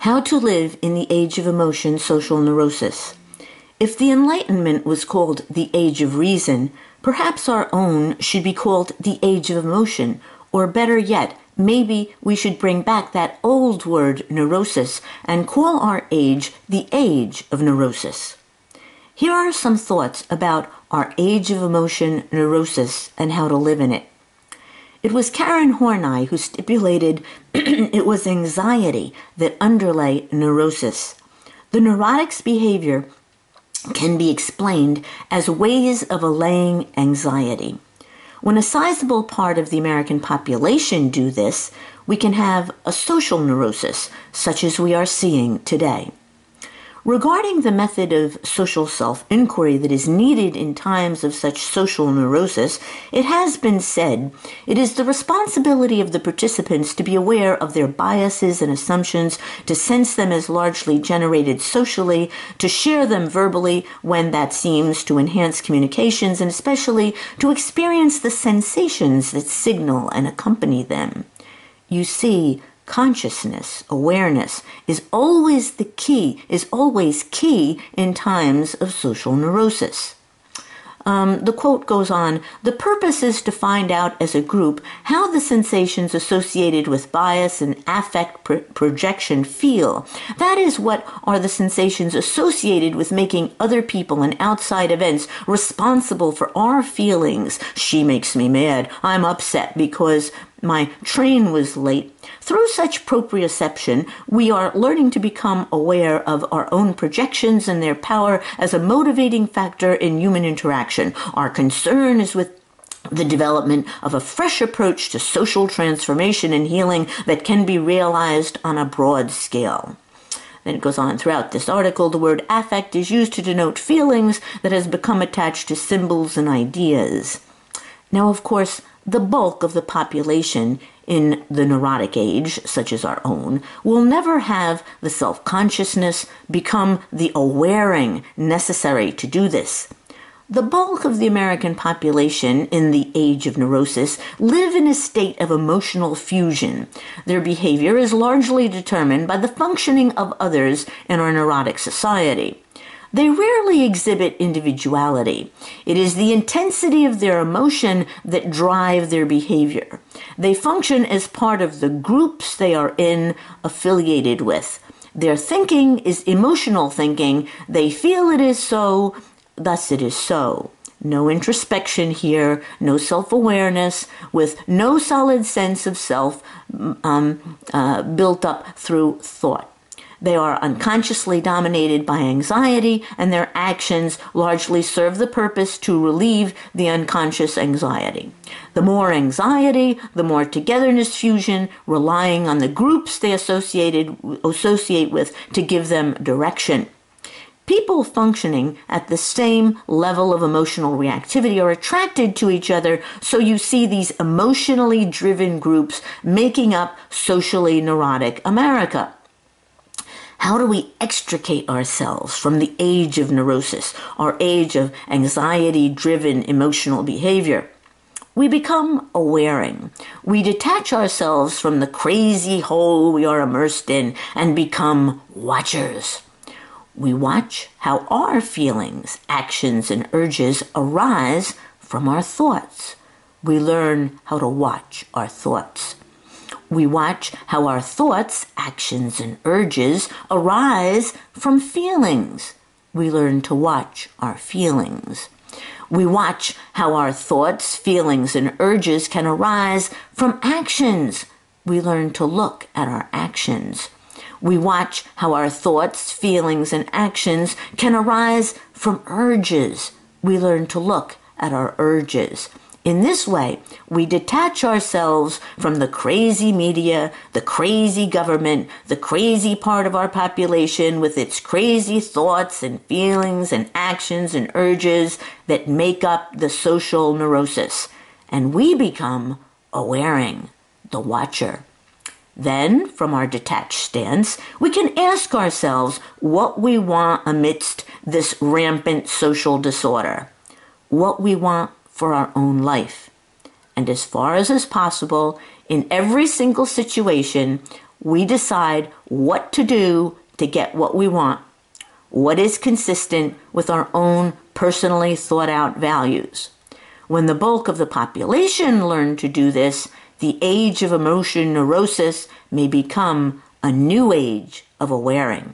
How to Live in the Age of Emotion, Social Neurosis. If the Enlightenment was called the Age of Reason, perhaps our own should be called the Age of Emotion, or better yet, maybe we should bring back that old word neurosis and call our age the Age of Neurosis. Here are some thoughts about our Age of Emotion neurosis and how to live in it. It was Karen Horney who stipulated it was anxiety that underlay neurosis. The neurotic's behavior can be explained as ways of allaying anxiety. When a sizable part of the American population do this, we can have a social neurosis, such as we are seeing today. Regarding the method of social self-inquiry that is needed in times of such social neurosis, it has been said it is the responsibility of the participants to be aware of their biases and assumptions, to sense them as largely generated socially, to share them verbally when that seems to enhance communications, and especially to experience the sensations that signal and accompany them. You see, consciousness, awareness, is always key in times of social neurosis. The quote goes on, "The purpose is to find out as a group how the sensations associated with bias and affect projection feel. That is, what are the sensations associated with making other people and outside events responsible for our feelings. She makes me mad. I'm upset because my train was late." Through such proprioception, we are learning to become aware of our own projections and their power as a motivating factor in human interaction. Our concern is with the development of a fresh approach to social transformation and healing that can be realized on a broad scale. Then it goes on throughout this article, the word affect is used to denote feelings that has become attached to symbols and ideas. Now, of course, the bulk of the population in the neurotic age, such as our own, will never have the self-consciousness, become the awaring necessary to do this. The bulk of the American population in the age of neurosis live in a state of emotional fusion. Their behavior is largely determined by the functioning of others in our neurotic society. They rarely exhibit individuality. It is the intensity of their emotion that drive their behavior. They function as part of the groups they are affiliated with. Their thinking is emotional thinking. They feel it is so, thus it is so. No introspection here, no self-awareness, with no solid sense of self built up through thought. They are unconsciously dominated by anxiety, and their actions largely serve the purpose to relieve the unconscious anxiety. The more anxiety, the more togetherness fusion, relying on the groups they associate with to give them direction. People functioning at the same level of emotional reactivity are attracted to each other, so you see these emotionally driven groups making up socially neurotic America. How do we extricate ourselves from the age of neurosis, our age of anxiety-driven emotional behavior? We become awaring. We detach ourselves from the crazy hole we are immersed in and become watchers. We watch how our feelings, actions, and urges arise from our thoughts. We learn how to watch our thoughts. We watch how our thoughts, actions, and urges arise from feelings. We learn to watch our feelings. We watch how our thoughts, feelings, and urges can arise from actions. We learn to look at our actions. We watch how our thoughts, feelings, and actions can arise from urges. We learn to look at our urges. In this way, we detach ourselves from the crazy media, the crazy government, the crazy part of our population with its crazy thoughts and feelings and actions and urges that make up the social neurosis. And we become awaring, the watcher. Then, from our detached stance, we can ask ourselves what we want amidst this rampant social disorder, what we want for our own life. And as far as is possible, in every single situation, we decide what to do to get what we want, what is consistent with our own personally thought out values. When the bulk of the population learn to do this, the age of emotion neurosis may become a new age of awareing.